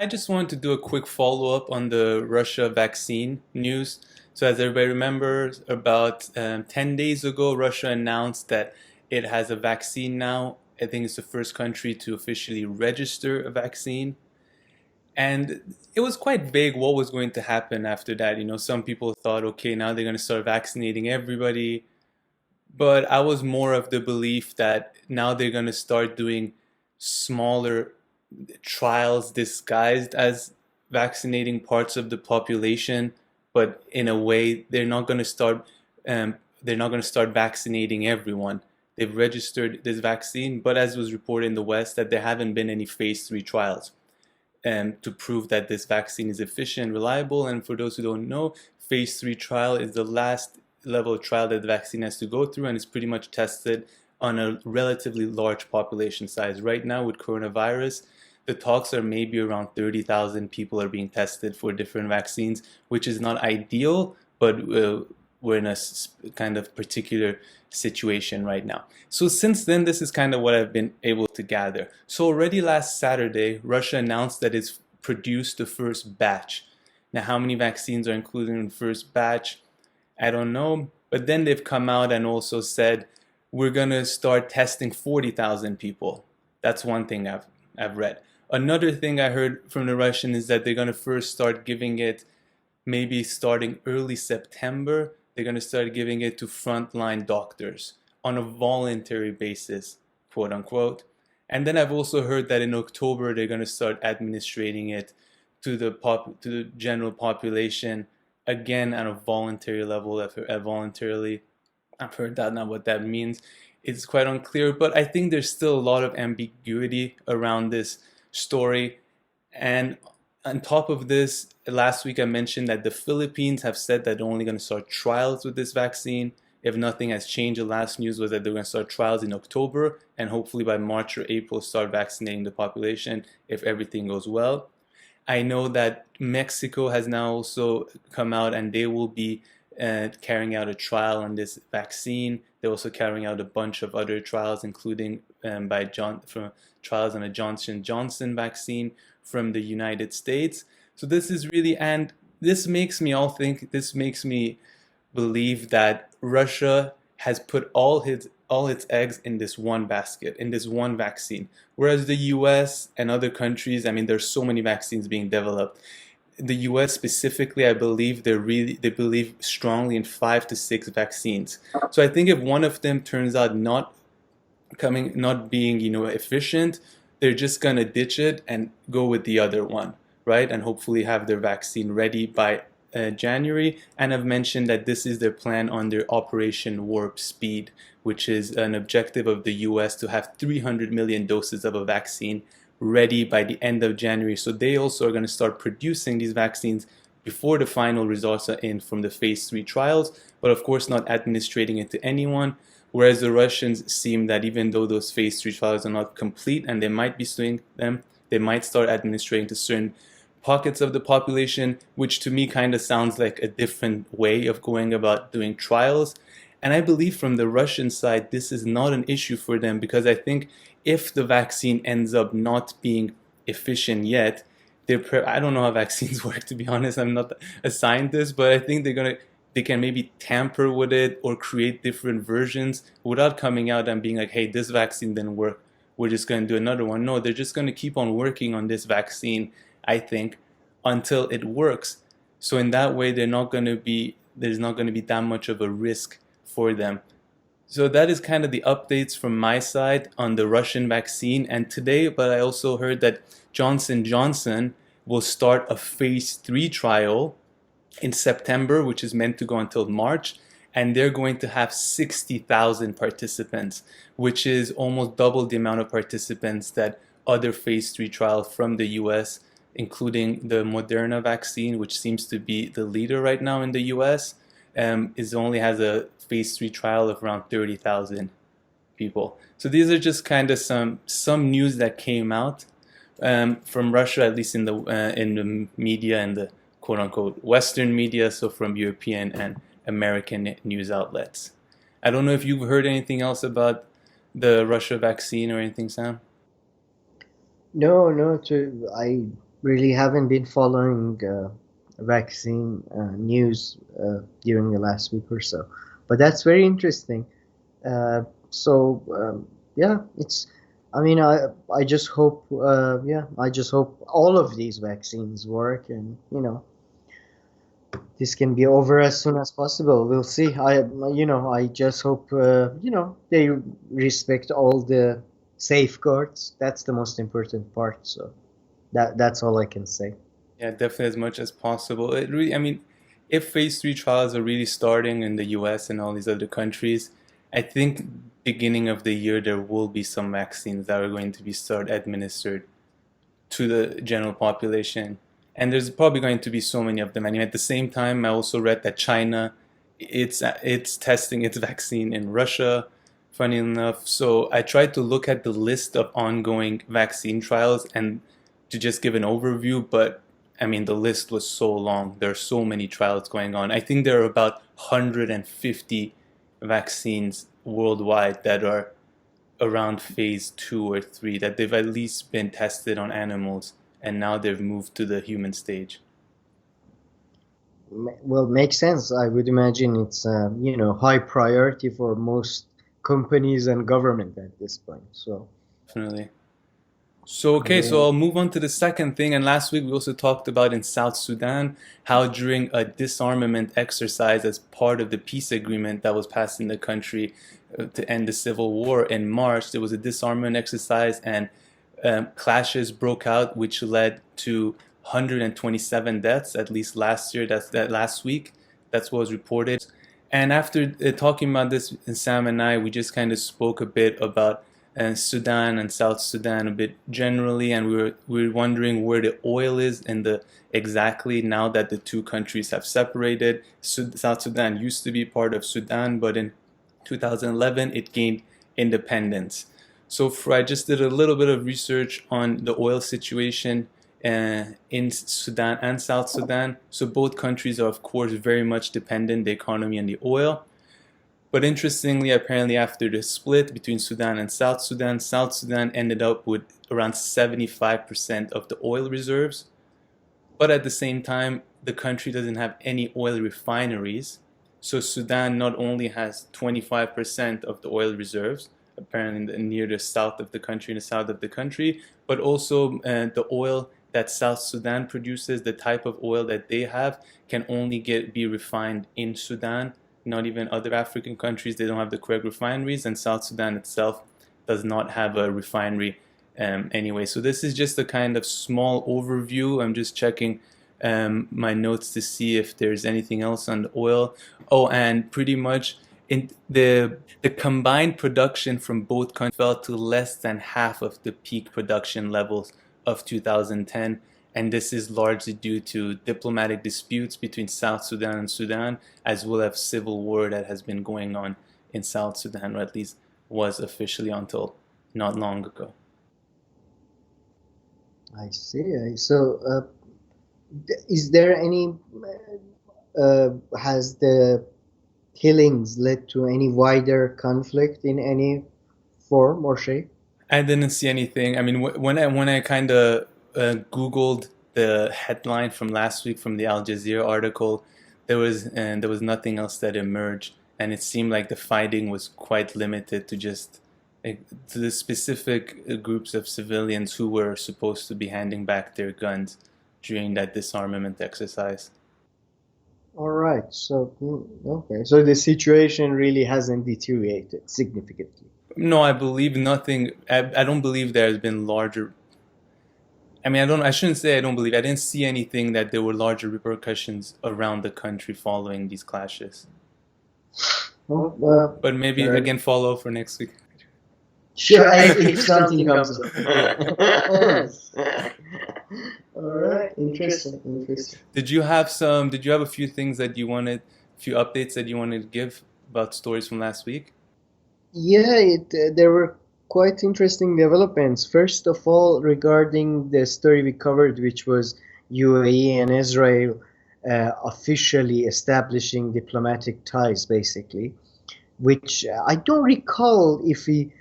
I just wanted to do a quick follow-up on the Russia vaccine news. So, as everybody remembers, about 10 days ago, Russia announced that it has a vaccine now. I think it's the first country to officially register a vaccine. And it was quite vague what was going to happen after that. Some people thought, okay, now they're going to start vaccinating everybody. But I was more of the belief that now they're going to start doing smaller trials disguised as vaccinating parts of the population, but in a way they're not going to start vaccinating everyone. They've registered this vaccine, but as was reported in the West, that there haven't been any phase 3 trials to prove that this vaccine is efficient and reliable. And for those who don't know, phase 3 trial is the last level of trial that the vaccine has to go through, and it's pretty much tested on a relatively large population size. Right now, with coronavirus, the talks are maybe around 30,000 people are being tested for different vaccines, which is not ideal, but we're in a kind of particular situation right now. So since then, this is kind of what I've been able to gather. So already last Saturday, Russia announced that it's produced the first batch. Now, how many vaccines are included in the first batch? I don't know. But then they've come out and also said, we're going to start testing 40,000 people. That's one thing I've read. Another thing I heard from the Russian is that they're going to first start giving it, maybe starting early September, they're going to start giving it to frontline doctors on a voluntary basis, quote unquote. And then I've also heard that in October they're going to start administrating it to the general population, again at a voluntary level. Voluntarily, I've heard that. Now what that means, it's quite unclear. But I think there's still a lot of ambiguity around this story. And on top of this, last week I mentioned that the Philippines have said that they're only going to start trials with this vaccine. If nothing has changed, the last news was that they're going to start trials in October and hopefully by March or April start vaccinating the population if everything goes well. I know that Mexico has now also come out and they will be carrying out a trial on this vaccine. They're also carrying out a bunch of other trials, including trials on a Johnson vaccine from the United States. So this is really, and this makes me believe that Russia has put all its eggs in this one basket, in this one vaccine. Whereas the US and other countries, I mean, there's so many vaccines being developed. The US specifically, I believe they believe strongly in 5 to 6 vaccines. So I think if one of them turns out not being, efficient, they're just gonna ditch it and go with the other one, right? And hopefully have their vaccine ready by January. And I've mentioned that this is their plan under Operation Warp Speed, which is an objective of the US to have 300 million doses of a vaccine ready by the end of January. So they also are going to start producing these vaccines before the final results are in from the phase 3 trials, but of course not administrating it to anyone. Whereas the Russians seem that even though those phase 3 trials are not complete and they might be doing them, they might start administrating to certain pockets of the population, which to me kind of sounds like a different way of going about doing trials. And I believe from the Russian side, this is not an issue for them because I think if the vaccine ends up not being efficient yet, I don't know how vaccines work, to be honest. I'm not a scientist, but I think they can maybe tamper with it or create different versions without coming out and being like, hey, this vaccine didn't work, we're just going to do another one. No, they're just going to keep on working on this vaccine, I think, until it works. So in that way, there's not going to be that much of a risk for them. So that is kind of the updates from my side on the Russian vaccine. And today, but I also heard that Johnson will start a phase 3 trial in September, which is meant to go until March. And they're going to have 60,000 participants, which is almost double the amount of participants that other phase 3 trials from the US, including the Moderna vaccine, which seems to be the leader right now in the US, is only has a phase 3 trial of around 30,000 people. So these are just kind of some news that came out from Russia, at least in the media and the quote unquote Western media, so from European and American news outlets. I don't know if you've heard anything else about the Russia vaccine or anything, Sam? No, no. really haven't been following vaccine news during the last week or so, but that's very interesting. So yeah, it's. I mean, I just hope yeah, I just hope all of these vaccines work, and this can be over as soon as possible. We'll see. I just hope they respect all the safeguards. That's the most important part. So that's all I can say. Yeah, definitely as much as possible. It really, I mean, if phase three trials are really starting in the US and all these other countries, I think beginning of the year there will be some vaccines that are going to be start administered to the general population. And there's probably going to be so many of them. I mean, at the same time, I also read that China, it's testing its vaccine in Russia, funny enough. So I tried to look at the list of ongoing vaccine trials and to just give an overview, but I mean, the list was so long. There are so many trials going on. I think there are about 150 vaccines worldwide that are around phase two or three, that they've at least been tested on animals and now they've moved to the human stage. Well, makes sense. I would imagine it's high priority for most companies and government at this point. So Definitely. So, okay, yeah. so I'll move on to the second thing. And last week we also talked about in South Sudan how during a disarmament exercise as part of the peace agreement that was passed in the country to end the civil war in March, there was a disarmament exercise and clashes broke out, which led to 127 deaths, at least last year. That's that last week. That's what was reported. And after talking about this, Sam and I, we just kind of spoke a bit about Sudan and South Sudan a bit generally, and we were wondering where the oil is in the exactly now that the two countries have separated. South Sudan used to be part of Sudan, but in 2011 it gained independence. So I just did a little bit of research on the oil situation in Sudan and South Sudan. So both countries are, of course, very much dependent, the economy and the oil. But interestingly, apparently after the split between Sudan and South Sudan ended up with around 75% of the oil reserves. But at the same time, the country doesn't have any oil refineries. So Sudan not only has 25% of the oil reserves, apparently near the south of the country, in the south of the country, but also the oil that South Sudan produces, the type of oil that they have, can only be refined in Sudan. Not even other African countries, they don't have the correct refineries, and South Sudan itself does not have a refinery anyway. So this is just a kind of small overview. I'm just checking my notes to see if there's anything else on the oil. Oh, and pretty much in the combined production from both countries fell to less than half of the peak production levels of 2010. And this is largely due to diplomatic disputes between South Sudan and Sudan, as well as civil war that has been going on in South Sudan, or at least was officially until not long ago. I see. So, is there any? Has the killings led to any wider conflict in any form or shape? I didn't see anything. I mean, when I kind of Googled the headline from last week from the Al Jazeera article, there was nothing else that emerged, and it seemed like the fighting was quite limited to just to the specific groups of civilians who were supposed to be handing back their guns during that disarmament exercise. All right. So, okay. So the situation really hasn't deteriorated significantly. No, I believe nothing. I don't believe there has been larger. I mean, I don't. I shouldn't say I don't believe. I didn't see anything that there were larger repercussions around the country following these clashes. Well, But maybe very again, follow for next week. sure. If something comes up. All right. Interesting. Interesting. Did you have some? Did you have a few things that you wanted, a few updates that you wanted to give about stories from last week? Yeah, there were quite interesting developments. First of all, regarding the story we covered, which was UAE and Israel officially establishing diplomatic ties, basically, which I don't recall if we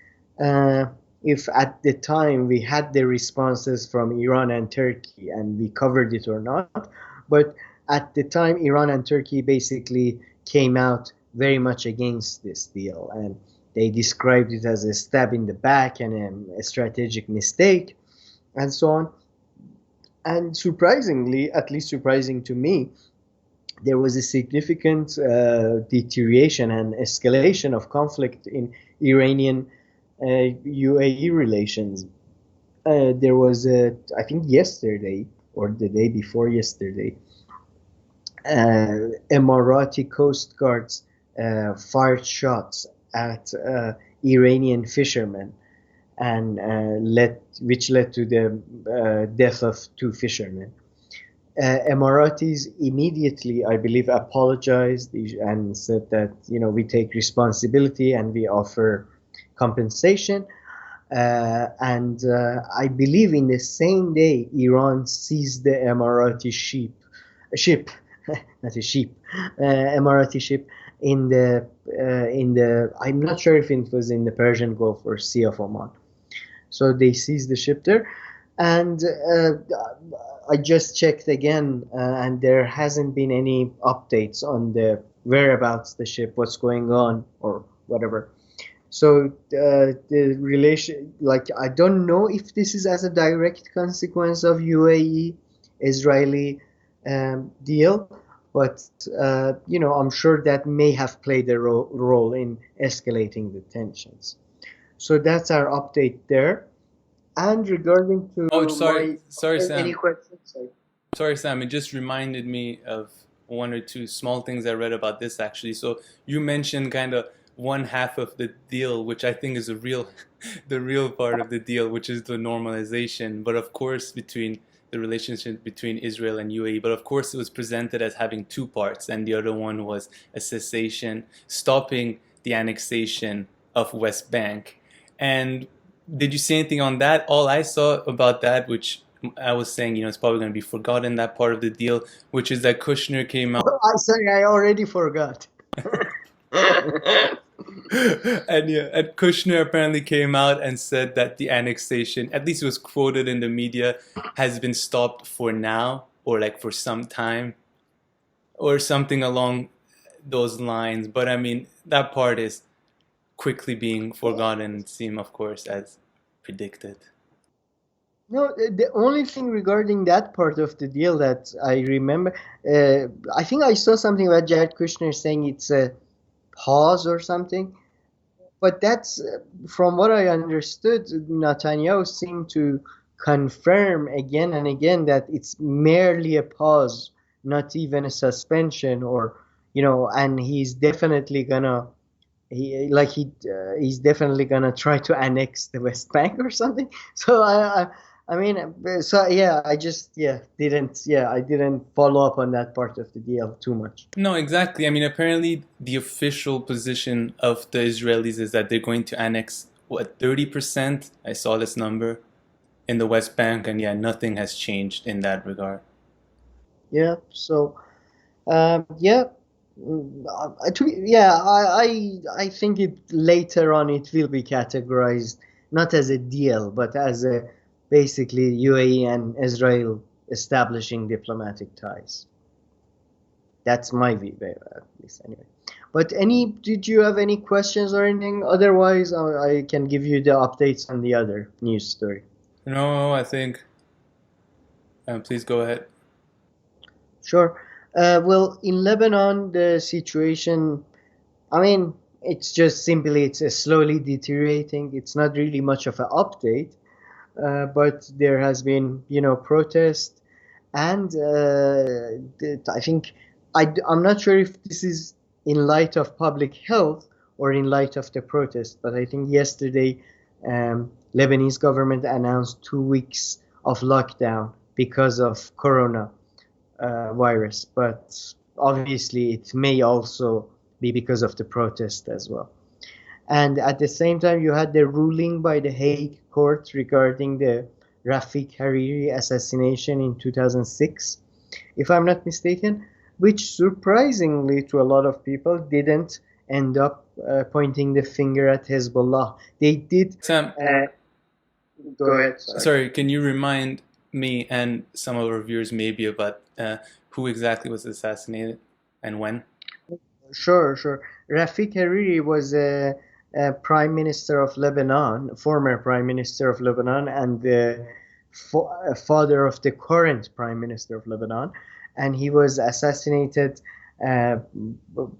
uh, if at the time we had the responses from Iran and Turkey and we covered it or not. But at the time, Iran and Turkey basically came out very much against this deal, and they described it as a stab in the back and a strategic mistake and so on. And surprisingly, at least surprising to me, there was a significant deterioration and escalation of conflict in Iranian UAE relations. There was, I think yesterday or the day before yesterday, Emirati Coast Guards fired shots at Iranian fishermen, and which led to the death of two fishermen. Emiratis immediately, I believe, apologized and said that, we take responsibility and we offer compensation. And I believe in the same day, Iran seized the Emirati ship, not a sheep, Emirati ship in the I'm not sure if it was in the Persian Gulf or Sea of Oman. So they seized the ship there, and I just checked again, and there hasn't been any updates on the whereabouts the ship, what's going on, or whatever. So the relation, like, I don't know if this is as a direct consequence of UAE Israeli deal, but I'm sure that may have played a role in escalating the tensions. So that's our update there. And regarding to Oh, sorry, any Sam. questions? Sorry, Sam. It just reminded me of one or two small things I read about this actually. So you mentioned kind of one half of the deal, which I think is the real part of the deal, which is the normalization. But of course, between the relationship between Israel and UAE. But of course, it was presented as having two parts, and the other one was a cessation, stopping the annexation of West Bank. And did you see anything on that? All I saw about that, which I was saying, it's probably going to be forgotten, that part of the deal, which is that Kushner came out. Sorry, I already forgot. And Kushner apparently came out and said that the annexation, at least it was quoted in the media, has been stopped for now, or like for some time, or something along those lines. But I mean, that part is quickly being forgotten, it seemed, of course, as predicted. No, the only thing regarding that part of the deal that I remember, I think I saw something about Jared Kushner saying it's a pause or something. But that's, from what I understood, Netanyahu seemed to confirm again and again that it's merely a pause, not even a suspension, or, and he's definitely gonna, he's definitely gonna try to annex the West Bank or something. So I mean, so yeah, I didn't follow up on that part of the deal too much. No, exactly. I mean, apparently the official position of the Israelis is that they're going to annex, what, 30%? I saw this number in the West Bank, and yeah, nothing has changed in that regard. Yeah. So, yeah. Yeah, I think it later on it will be categorized not as a deal, but as a basically UAE and Israel establishing diplomatic ties. That's my view, at least anyway. But did you have any questions or anything? Otherwise, I can give you the updates on the other news story. No, I think. Please go ahead. Sure. Well, in Lebanon, the situation, I mean, it's just simply it's slowly deteriorating. It's not really much of an update, but there has been, protest, and I think I'm not sure if this is in light of public health or in light of the protest, but I think yesterday, Lebanese government announced 2 weeks of lockdown because of corona virus, but obviously it may also be because of the protest as well. And at the same time, you had the ruling by the Hague court regarding the Rafiq Hariri assassination in 2006, if I'm not mistaken, which surprisingly to a lot of people didn't end up pointing the finger at Hezbollah. They did. Sam, Go ahead, sorry. Sorry, can you remind me and some of our viewers maybe about who exactly was assassinated and when? Sure, sure. Rafiq Hariri was a prime minister of Lebanon, former prime minister of Lebanon, and the father of the current prime minister of Lebanon. And he was assassinated uh,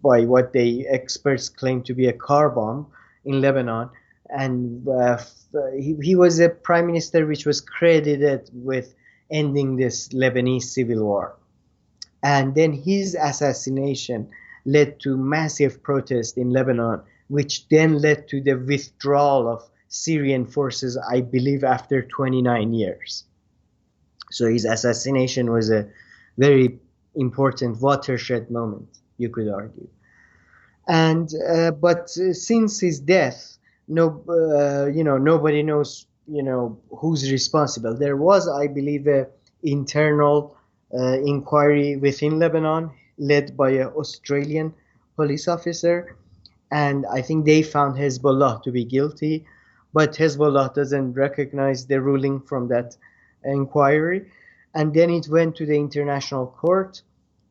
by what the experts claim to be a car bomb in Lebanon. And he was a prime minister which was credited with ending this Lebanese civil war. And then his assassination led to massive protest in Lebanon, which then led to the withdrawal of Syrian forces, I believe, after 29 years. So his assassination was a very important watershed moment, you could argue. And but since his death, nobody knows, who's responsible. There was, I believe, a internal inquiry within Lebanon led by an Australian police officer, and I think they found Hezbollah to be guilty, but Hezbollah doesn't recognize the ruling from that inquiry. And then it went to the international court,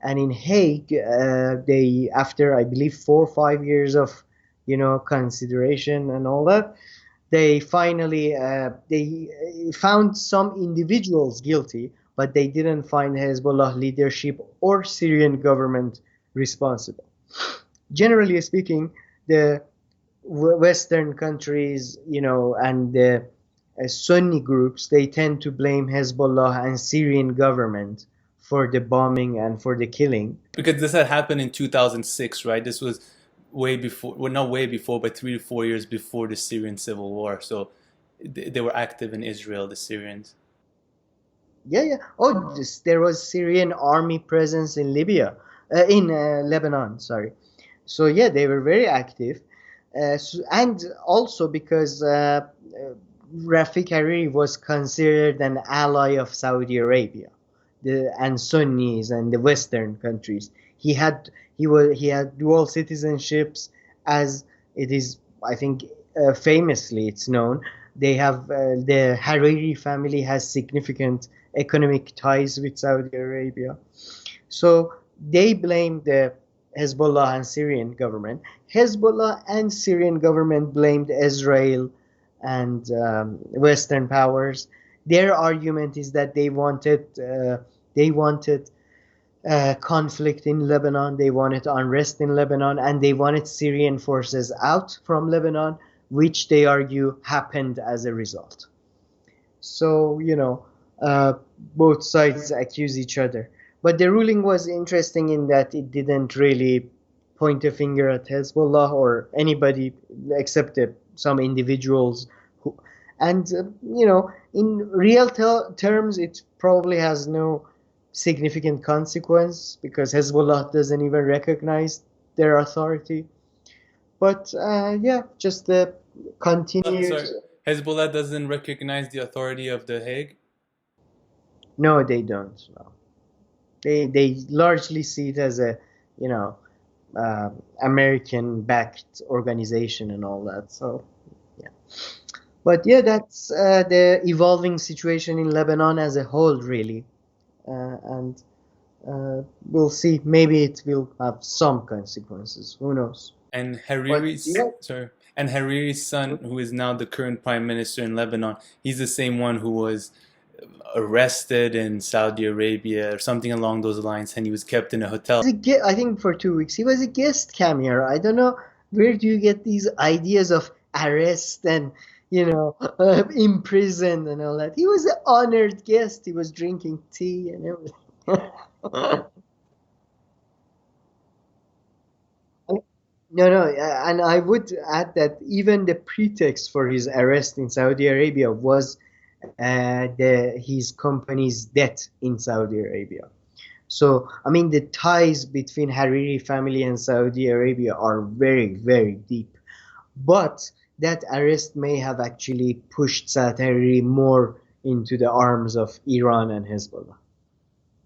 and in Hague, they, after I believe 4 or 5 years of, consideration and all that, they finally they found some individuals guilty, but they didn't find Hezbollah leadership or Syrian government responsible. Generally speaking, the Western countries, and the Sunni groups, they tend to blame Hezbollah and Syrian government for the bombing and for the killing. Because this had happened in 2006, right? This was way before, well, not way before, but 3 to 4 years before the Syrian civil war. So they were active in Israel, the Syrians. Yeah, yeah. Oh, there was Syrian army presence in Libya, in Lebanon, sorry. So yeah, they were very active. And also because Rafiq Hariri was considered an ally of Saudi Arabia, and Sunnis and the Western countries. He had dual citizenships, as it is, I think, famously it's known. They have the Hariri family has significant economic ties with Saudi Arabia, so they blame the Hezbollah and Syrian government. Hezbollah and Syrian government blamed Israel and Western powers. Their argument is that they wanted conflict in Lebanon, they wanted unrest in Lebanon, and they wanted Syrian forces out from Lebanon, which they argue happened as a result. So, both sides accuse each other. But the ruling was interesting in that it didn't really point a finger at Hezbollah or anybody except some individuals who, and in real terms, it probably has no significant consequence because Hezbollah doesn't even recognize their authority. But yeah, just the continued. Sorry, Hezbollah doesn't recognize the authority of the Hague? No, they don't. No. They largely see it as a, you know, American-backed organization and all that. So, yeah. But yeah, that's the evolving situation in Lebanon as a whole, really. And we'll see. Maybe it will have some consequences. Who knows? And But Hariri's yeah, sorry, and Hariri's son, who is now the current prime minister in Lebanon, he's the same one who was arrested in Saudi Arabia or something along those lines, and he was kept in a hotel. I think for 2 weeks he was a guest cam here. I don't know where do you get these ideas of arrest and imprisoned and all that. He was an honored guest. He was drinking tea and everything. No, no, and I would add that even the pretext for his arrest in Saudi Arabia was his company's debt in Saudi Arabia. So, I mean, the ties between Hariri family and Saudi Arabia are very, very deep. But that arrest may have actually pushed Saud Hariri more into the arms of Iran and Hezbollah.